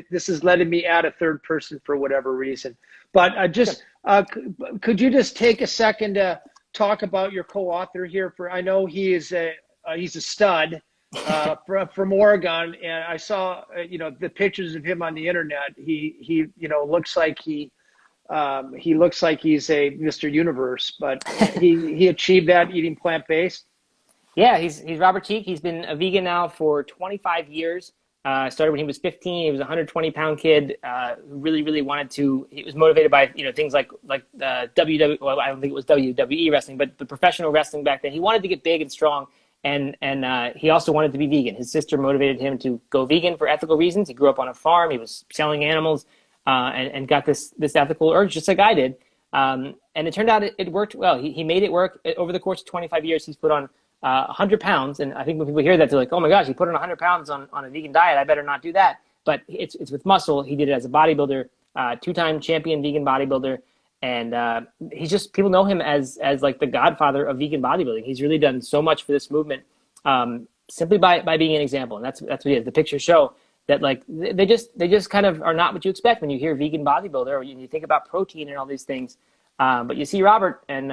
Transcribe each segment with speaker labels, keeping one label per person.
Speaker 1: this is letting me add a third person for whatever reason. But could you just take a second to talk about your co-author here? I know he's a stud from Oregon, and I saw the pictures of him on the internet. He looks like he looks like he's a Mr. Universe, but he achieved that eating plant-based.
Speaker 2: Yeah, he's Robert Teague. He's been a vegan now for 25 years. Started when he was 15. He was a 120-pound kid who really wanted to. He was motivated by things like WWE. Well, I don't think it was WWE wrestling, but the professional wrestling back then. He wanted to get big and strong, and he also wanted to be vegan. His sister motivated him to go vegan for ethical reasons. He grew up on a farm. He was selling animals, and got this ethical urge just like I did. And it turned out it worked well. He made it work. Over the course of 25 years. He's put on 100 pounds. And I think when people hear that, they're like, oh my gosh, he put on 100 pounds on a vegan diet. I better not do that. But it's with muscle. He did it as a bodybuilder, 2-time champion vegan bodybuilder. And people know him as like the godfather of vegan bodybuilding. He's really done so much for this movement simply by being an example. And that's what he is. The pictures show that like they just kind of are not what you expect when you hear vegan bodybuilder or you think about protein and all these things. But you see Robert and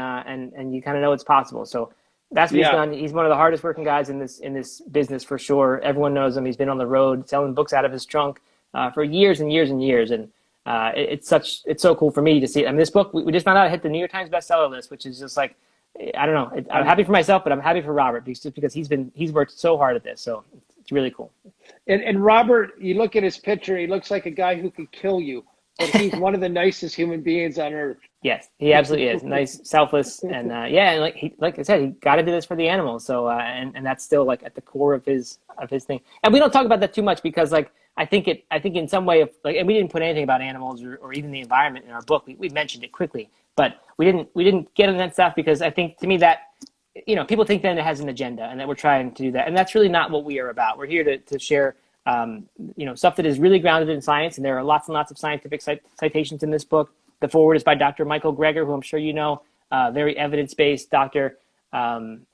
Speaker 2: you kind of know it's possible. So that's what he's done. He's one of the hardest working guys in this business for sure. Everyone knows him. He's been on the road selling books out of his trunk for years and years and years. And it's so cool for me to see. I mean, this book we just found out it hit the New York Times bestseller list, which is just like, I don't know. I'm happy for myself, but I'm happy for Robert because he's worked so hard at this. So it's really cool.
Speaker 1: And Robert, you look at his picture, he looks like a guy who could kill you, but he's one of the nicest human beings on earth.
Speaker 2: Yes, he absolutely is. Nice, selfless, and and like I said, he got to do this for the animals. So and that's still like at the core of his thing. And we don't talk about that too much because like I think in some way and we didn't put anything about animals or even the environment in our book. We mentioned it quickly, but we didn't get into that stuff because I think to me that people think then it has an agenda and that we're trying to do that, and that's really not what we are about. We're here to share stuff that is really grounded in science, and there are lots and lots of scientific citations in this book. The foreword is by Dr. Michael Greger, who I'm sure you know, very evidence-based doctor. And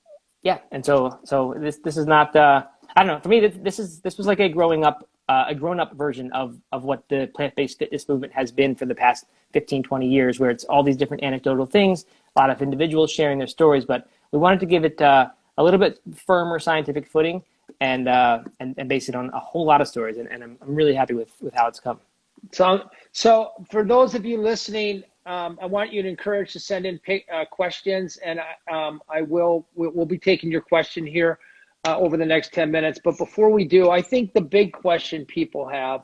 Speaker 2: so this is not I don't know. For me, this was like a grown-up version of what the plant-based fitness movement has been for the past 15, 20 years, where it's all these different anecdotal things, a lot of individuals sharing their stories, but we wanted to give it a little bit firmer scientific footing and base it on a whole lot of stories, and I'm really happy with how it's come.
Speaker 1: So for those of you listening, I want you to encourage to send in questions, and we'll be taking your question here over the next 10 minutes. But before we do, I think the big question people have,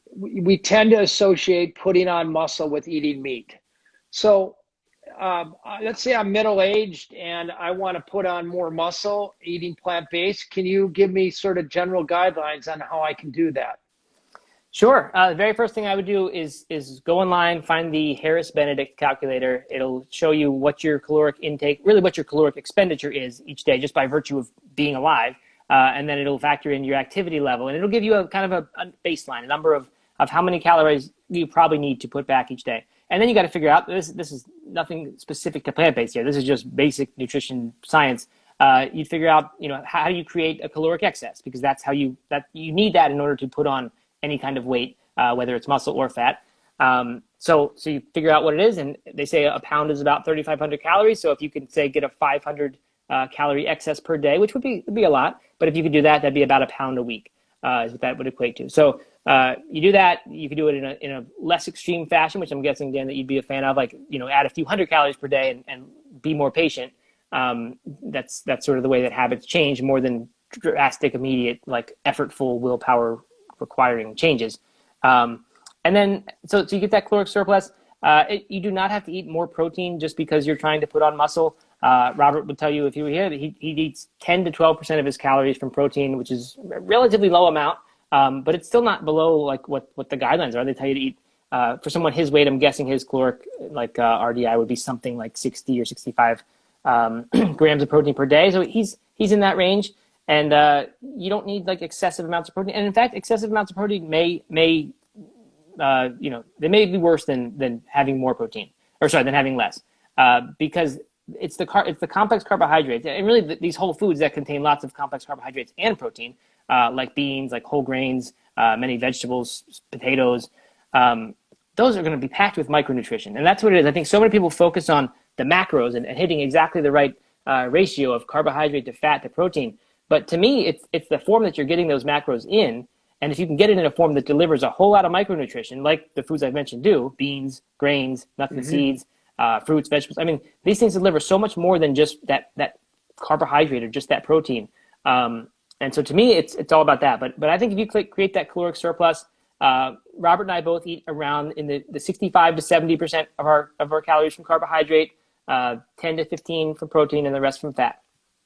Speaker 1: we tend to associate putting on muscle with eating meat. So let's say I'm middle-aged and I want to put on more muscle eating plant-based. Can you give me sort of general guidelines on how I can do that?
Speaker 2: Sure. The very first thing I would do is go online, find the Harris-Benedict calculator. It'll show you what your caloric intake, really what your caloric expenditure is each day, just by virtue of being alive. And then it'll factor in your activity level, and it'll give you a kind of a baseline, a number of how many calories you probably need to put back each day. And then you got to figure out, this is nothing specific to plant-based here. This is just basic nutrition science. You figure out, how do you create a caloric excess, because that's how you need that in order to put on any kind of weight, whether it's muscle or fat. So you figure out what it is, and they say a pound is about 3,500 calories. So if you can say get a 500 calorie excess per day, which would be a lot, but if you could do that, that'd be about a pound a week, is what that would equate to. So you do that. You can do it in a less extreme fashion, which I'm guessing, Dan, that you'd be a fan of, like add a few hundred calories per day and be more patient. That's sort of the way that habits change, more than drastic, immediate, like effortful willpower requiring changes. And then, so you get that caloric surplus. You do not have to eat more protein just because you're trying to put on muscle. Robert would tell you if you were here that he eats 10 to 12% of his calories from protein, which is a relatively low amount, but it's still not below like what the guidelines are. They tell you to eat, for someone his weight, I'm guessing his caloric RDI would be something like 60 or 65 grams of protein per day. So he's in that range. And you don't need like excessive amounts of protein. And in fact, excessive amounts of protein may they may be worse than having more protein, than having less, because it's the complex carbohydrates, and really these whole foods that contain lots of complex carbohydrates and protein, like beans, like whole grains, many vegetables, potatoes. Those are going to be packed with micronutrition. And that's what it is. I think so many people focus on the macros and hitting exactly the right ratio of carbohydrate to fat to protein. But to me, it's the form that you're getting those macros in. And if you can get it in a form that delivers a whole lot of micronutrition, like the foods I've mentioned do, beans, grains, nuts and seeds, fruits, vegetables. I mean, these things deliver so much more than just that carbohydrate or just that protein. And so to me, it's all about that. But I think if you create that caloric surplus, Robert and I both eat around in the 65 to 70% of our calories from carbohydrate, 10 to 15 from protein, and the rest from fat.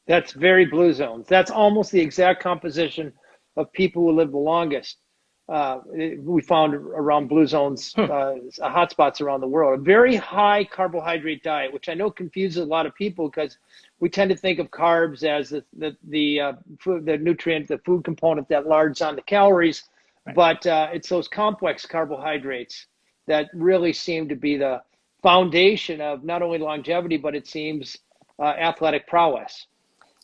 Speaker 1: That's very blue zones. That's almost the exact composition of people who live the longest. We found around blue zones, hotspots around the world. A very high carbohydrate diet, which I know confuses a lot of people because we tend to think of carbs as the nutrient, the food component that lards on the calories. Right. But it's those complex carbohydrates that really seem to be the foundation of not only longevity, but it seems athletic prowess.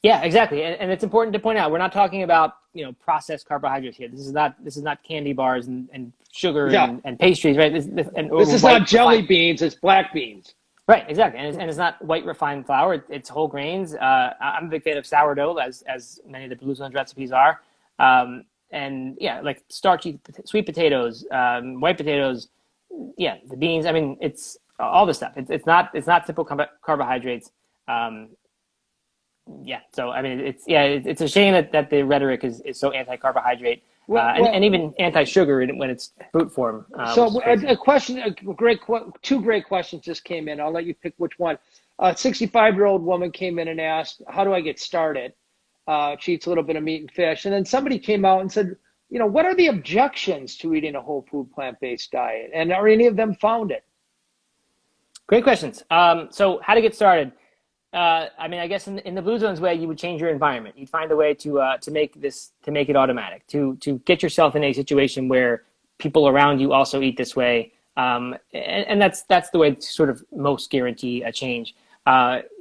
Speaker 2: Yeah, exactly. And it's important to point out, we're not talking about, processed carbohydrates here. This is not candy bars and sugar and pastries, right? This is
Speaker 1: not jelly beans, it's black beans.
Speaker 2: Right, exactly. And it's not white refined flour, it's whole grains. I'm a big fan of sourdough, as many of the Blue Zones recipes are. And yeah, like starchy sweet potatoes, white potatoes, the beans. I mean, it's all this stuff. It's not simple carbohydrates. So I mean, it's a shame that the rhetoric is so anti-carbohydrate and even anti-sugar when it's fruit form.
Speaker 1: So two great questions just came in. I'll let you pick which one. A 65-year-old woman came in and asked, "How do I get started?" She eats a little bit of meat and fish, and then somebody came out and said, "What are the objections to eating a whole food plant-based diet? And are any of them founded?"
Speaker 2: Great questions. So how to get started? I guess in the Blue Zones way, you would change your environment. You'd find a way to make it automatic, to get yourself in a situation where people around you also eat this way, and that's the way to sort of most guarantee a change.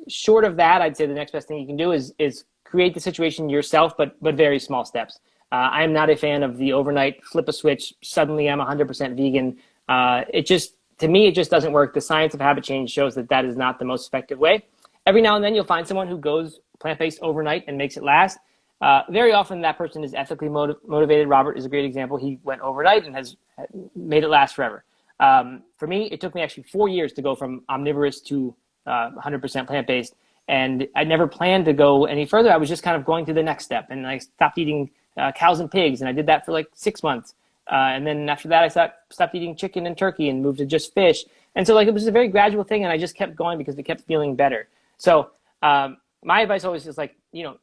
Speaker 2: Short of that, I'd say the next best thing you can do is create the situation yourself, but very small steps. I am not a fan of the overnight flip a switch. Suddenly, I'm 100% vegan. To me, it just doesn't work. The science of habit change shows that is not the most effective way. Every now and then you'll find someone who goes plant-based overnight and makes it last. Very often that person is ethically motivated. Robert is a great example. He went overnight and has made it last forever. For me, it took me actually 4 years to go from omnivorous to 100% plant-based. And I never planned to go any further. I was just kind of going to the next step. And I stopped eating cows and pigs. And I did that for like 6 months. And then after that, I stopped eating chicken and turkey and moved to just fish. And so it was a very gradual thing. And I just kept going because it kept feeling better. So my advice always is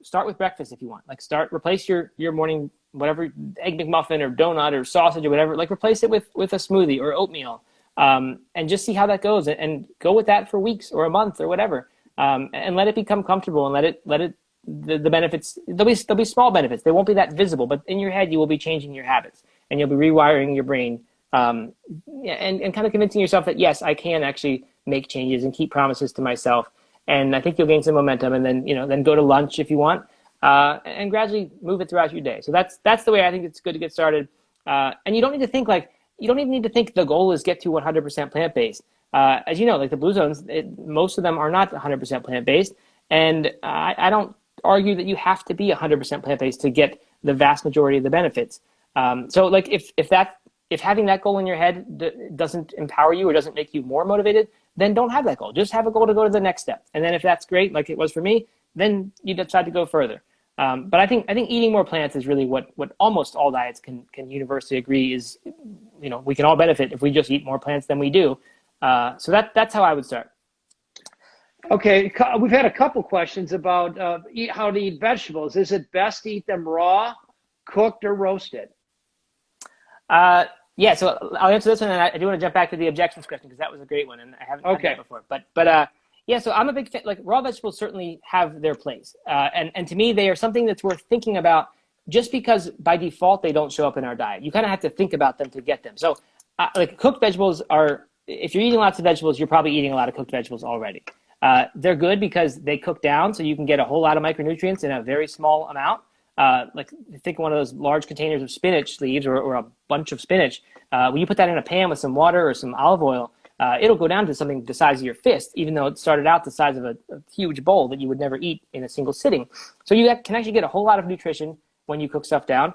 Speaker 2: start with breakfast if you want. Replace your morning, whatever, Egg McMuffin or donut or sausage or whatever, replace it with a smoothie or oatmeal, and just see how that goes and go with that for weeks or a month or whatever, and let it become comfortable and let it the benefits, there'll be small benefits. They won't be that visible, but in your head, you will be changing your habits and you'll be rewiring your brain, and kind of convincing yourself that yes, I can actually make changes and keep promises to myself. And I think you'll gain some momentum, and then go to lunch if you want, and gradually move it throughout your day. So that's the way I think it's good to get started. And you don't need to think you don't even need to think the goal is get to 100% plant-based. As you know, the Blue Zones, most of them are not 100% plant-based, and I don't argue that you have to be 100% plant-based to get the vast majority of the benefits. So if having that goal in your head doesn't empower you or doesn't make you more motivated, then don't have that goal. Just have a goal to go to the next step. And then if that's great, like it was for me, then you decide to go further. But I think eating more plants is really what almost all diets can universally agree is, we can all benefit if we just eat more plants than we do. So that's how I would start.
Speaker 1: Okay, we've had a couple questions about how to eat vegetables. Is it best to eat them raw, cooked, or roasted? So I'll answer this one, and I do want to jump back to the objections question because that was a great one, and I haven't done that before. But so I'm a big fan. Raw vegetables certainly have their place, and to me they are something that's worth thinking about. Just because by default they don't show up in our diet, you kind of have to think about them to get them. So, cooked vegetables are. If you're eating lots of vegetables, you're probably eating a lot of cooked vegetables already. They're good because they cook down, so you can get a whole lot of micronutrients in a very small amount.
Speaker 2: like think of one of those large containers of spinach leaves or a bunch of spinach. When you put that in a pan with some water or some olive oil, it'll go down to something the size of your fist, even though it started out the size of a huge bowl that you would never eat in a single sitting. So you can actually get a whole lot of nutrition when you cook stuff down.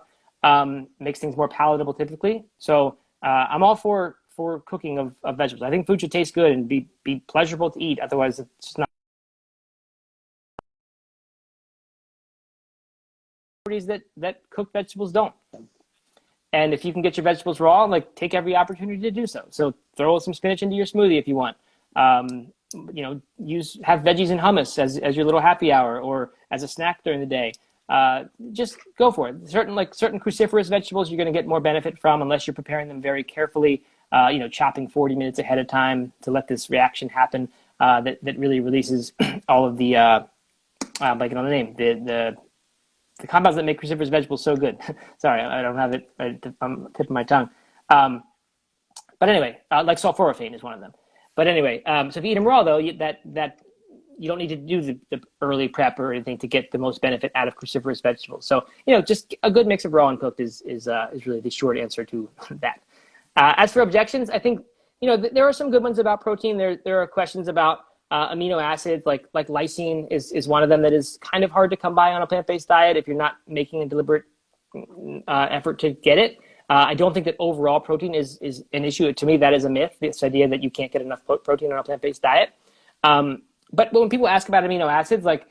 Speaker 2: Makes things more palatable typically. So I'm all for cooking of vegetables. I think food should taste good and be pleasurable to eat. Otherwise, it's just not that cooked vegetables don't. And if you can get your vegetables raw, like take every opportunity to do so. So throw some spinach into your smoothie if you want. You know, have veggies and hummus as your little happy hour or as a snack during the day. Just go for it. Certain cruciferous vegetables you're going to get more benefit from unless you're preparing them very carefully. You know, chopping 40 minutes ahead of time to let this reaction happen. That really releases all of the blanking on the name, the compounds that make cruciferous vegetables so good. Sorry, I don't have it on the tip of my tongue. But anyway, like sulforaphane is one of them. But anyway, so if you eat them raw, though, that you don't need to do the early prep or anything to get the most benefit out of cruciferous vegetables. So, you know, just a good mix of raw and cooked is really the short answer to that. As for objections, I think, you know, there are some good ones about protein. There are questions about amino acids, like lysine is one of them that is kind of hard to come by on a plant-based diet if you're not making a deliberate effort to get it. I don't think that overall protein is an issue. To me, that is a myth, this idea that you can't get enough protein on a plant-based diet. But when people ask about amino acids, like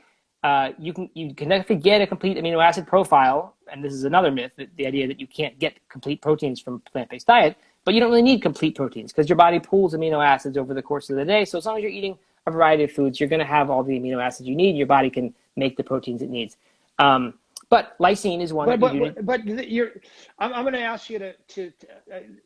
Speaker 2: you can definitely get a complete amino acid profile, and this is another myth, the idea that you can't get complete proteins from a plant-based diet, but you don't really need complete proteins because your body pools amino acids over the course of the day. So as long as you're eating a variety of foods, you're going to have all the amino acids you need. Your body can make the proteins it needs. But lysine is one. I'm
Speaker 1: going to ask you to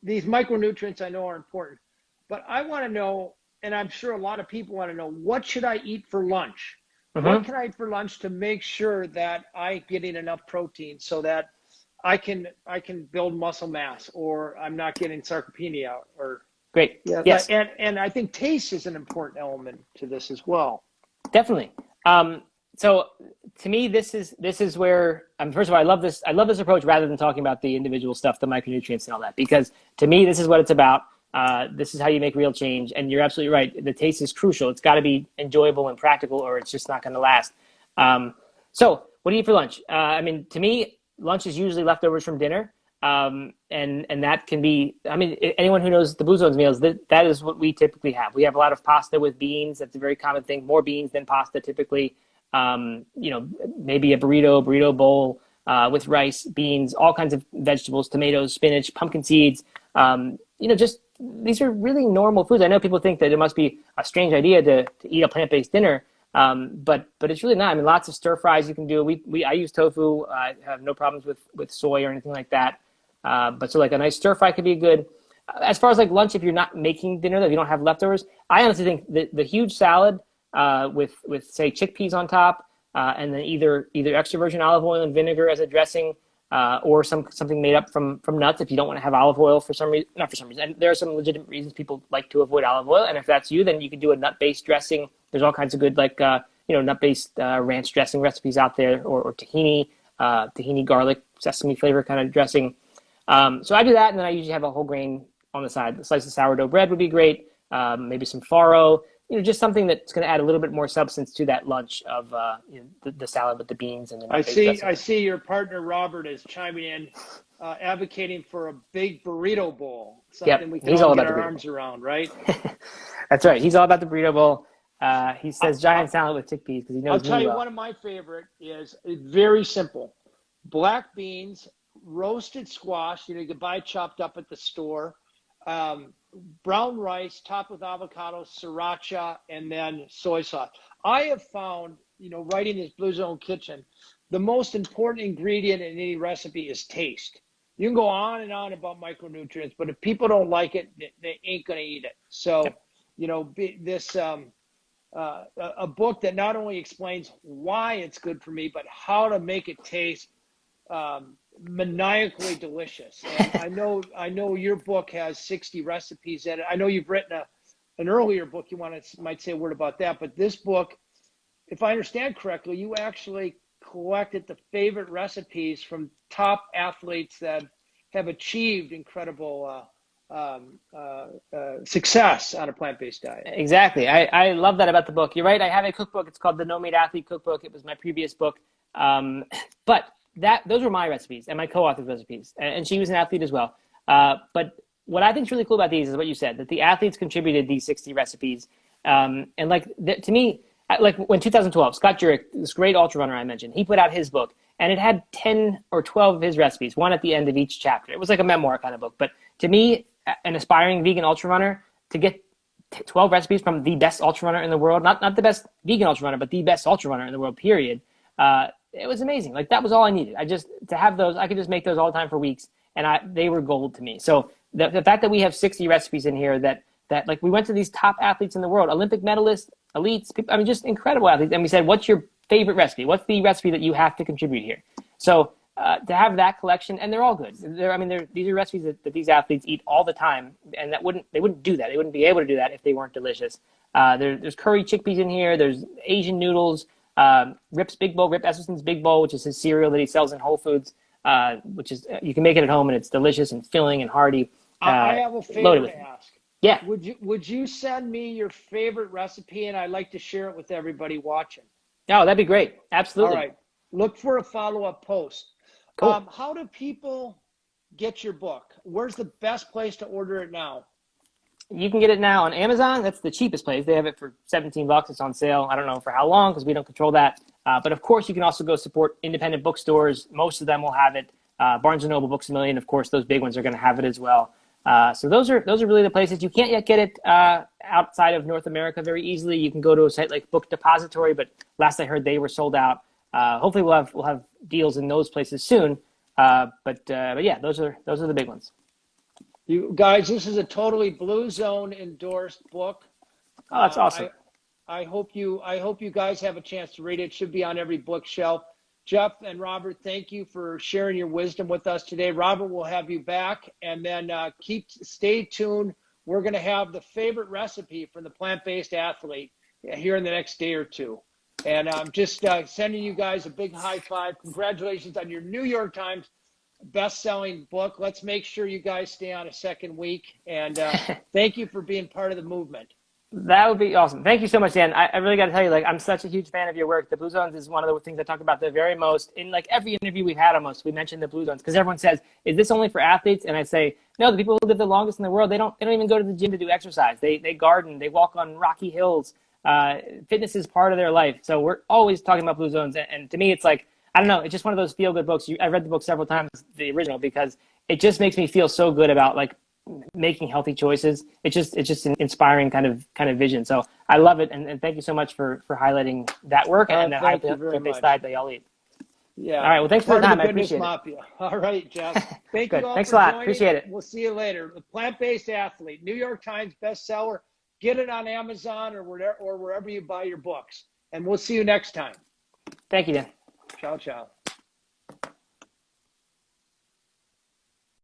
Speaker 1: these micronutrients I know are important, but I want to know, and I'm sure a lot of people want to know, what should I eat for lunch? Mm-hmm. What can I eat for lunch to make sure that I'm getting enough protein so that I can build muscle mass, or I'm not getting sarcopenia, or
Speaker 2: great.
Speaker 1: Yeah, yes. And I think taste is an important element to this as well.
Speaker 2: Definitely. So to me, this is where first of all, I love this approach rather than talking about the individual stuff, the micronutrients and all that, because to me, this is what it's about. This is how you make real change. And you're absolutely right. The taste is crucial. It's got to be enjoyable and practical, or it's just not going to last. So what do you eat for lunch? I mean, to me, lunch is usually leftovers from dinner. And that can be, I mean, anyone who knows the Blue Zones meals, that is what we typically have. We have a lot of pasta with beans. That's a very common thing. More beans than pasta typically. You know, maybe a burrito bowl with rice, beans, all kinds of vegetables, tomatoes, spinach, pumpkin seeds. You know, just these are really normal foods. I know people think that it must be a strange idea to eat a plant-based dinner. But it's really not. I mean, lots of stir fries you can do. I use tofu. I have no problems with soy or anything like that. But so like a nice stir fry could be good. As far as like lunch, if you're not making dinner, if you don't have leftovers, I honestly think the huge salad with say chickpeas on top, and then either extra virgin olive oil and vinegar as a dressing, or something made up from nuts if you don't want to have olive oil for some reason. Not for some reason. And there are some legitimate reasons people like to avoid olive oil. And if that's you, then you can do a nut-based dressing. There's all kinds of good nut-based ranch dressing recipes out there, or tahini garlic sesame flavor kind of dressing. So I do that, and then I usually have a whole grain on the side. A slice of sourdough bread would be great. Maybe some farro. You know, just something that's going to add a little bit more substance to that lunch of the salad with the beans and the
Speaker 1: I see your partner Robert is chiming in, advocating for a big burrito bowl. Something we can all get our arms around, right?
Speaker 2: That's right. He's all about the burrito bowl. He says giant salad with chickpeas because he knows.
Speaker 1: I'll tell you, one of my favorite is very simple: black beans, roasted squash. You can buy chopped up at the store. Brown rice topped with avocado, sriracha, and then soy sauce. I have found, writing this Blue Zone Kitchen, the most important ingredient in any recipe is taste. You can go on and on about micronutrients, but if people don't like it, they ain't going to eat it. So, this a book that not only explains why it's good for me, but how to make it taste maniacally delicious. And I know your book has 60 recipes in it. I know you've written an earlier book. You might say a word about that, but this book, if I understand correctly, you actually collected the favorite recipes from top athletes that have achieved incredible success on a plant-based diet.
Speaker 2: Exactly. I love that about the book. You're right. I have a cookbook. It's called the No Meat Athlete Cookbook. It was my previous book. But those were my recipes and my co-author's recipes. And she was an athlete as well. But what I think is really cool about these is what you said, that the athletes contributed these 60 recipes. And like, to me, like when 2012, Scott Jurek, this great ultra runner I mentioned, he put out his book and it had 10 or 12 of his recipes, one at the end of each chapter. It was like a memoir kind of book. But to me, an aspiring vegan ultra runner, to get 12 recipes from the best ultra runner in the world, not the best vegan ultra runner, but the best ultra runner in the world, period. It was amazing. Like, that was all I needed. To have those, I could just make those all the time for weeks, and they were gold to me. So the fact that we have 60 recipes in here that like, we went to these top athletes in the world, Olympic medalists, elites, people, I mean, just incredible athletes. And we said, what's your favorite recipe? What's the recipe that you have to contribute here? So to have that collection, and they're all good. These are recipes that these athletes eat all the time, and they wouldn't do that. They wouldn't be able to do that if they weren't delicious. There's curry chickpeas in here. There's Asian noodles, Rip's Big Bowl, Rip Esselstyn's Big Bowl, which is his cereal that he sells in Whole Foods, which is, you can make it at home, and it's delicious and filling and hearty.
Speaker 1: I have a favor to ask.
Speaker 2: Yeah.
Speaker 1: Would you send me your favorite recipe, and I'd like to share it with everybody watching?
Speaker 2: Oh, that'd be great. Absolutely.
Speaker 1: All right. Look for a follow-up post.
Speaker 2: Cool.
Speaker 1: How do people get your book? Where's the best place to order it now?
Speaker 2: You can get it now on Amazon. That's the cheapest place. They have it for $17. It's on sale. I don't know for how long because we don't control that. But of course, you can also go support independent bookstores. Most of them will have it. Barnes & Noble, Books A Million, of course, those big ones are going to have it as well. So those are really the places. You can't yet get it outside of North America very easily. You can go to a site like Book Depository, but last I heard they were sold out. Hopefully we'll have deals in those places soon. But yeah, those are the big ones.
Speaker 1: You guys, this is a totally Blue Zone endorsed book.
Speaker 2: Oh, that's awesome.
Speaker 1: I hope you guys have a chance to read it. It should be on every bookshelf. Jeff and Robert, thank you for sharing your wisdom with us today. Robert, we'll have you back, and then stay tuned. We're going to have the favorite recipe from the plant-based athlete here in the next day or two. And I'm just sending you guys a big high five. Congratulations on your New York Times best-selling book. Let's make sure you guys stay on a second week. And thank you for being part of the movement.
Speaker 2: That would be awesome. Thank you so much, Dan. I really got to tell you, like, I'm such a huge fan of your work. The Blue Zones is one of the things I talk about the very most. In like every interview we've had almost, we mentioned the Blue Zones because everyone says, is this only for athletes? And I say, no, the people who live the longest in the world, they don't even go to the gym to do exercise. They garden, they walk on rocky hills. Fitness is part of their life. So we're always talking about Blue Zones. And to me, it's like, I don't know, it's just one of those feel-good books. I read the book several times, the original, because it just makes me feel so good about like making healthy choices. It's just an inspiring kind of vision. So I love it, and thank you so much for highlighting that work and the plant-based diet that y'all eat.
Speaker 1: Yeah.
Speaker 2: All right. Well, thanks for the time. I appreciate
Speaker 1: it. All right, Jeff. Thank you all
Speaker 2: Thanks
Speaker 1: for
Speaker 2: a lot.
Speaker 1: joining.
Speaker 2: Appreciate it.
Speaker 1: We'll see you later. The Plant-Based Athlete, New York Times bestseller. Get it on Amazon or wherever you buy your books. And we'll see you next time.
Speaker 2: Thank you, Dan.
Speaker 1: Ciao, ciao.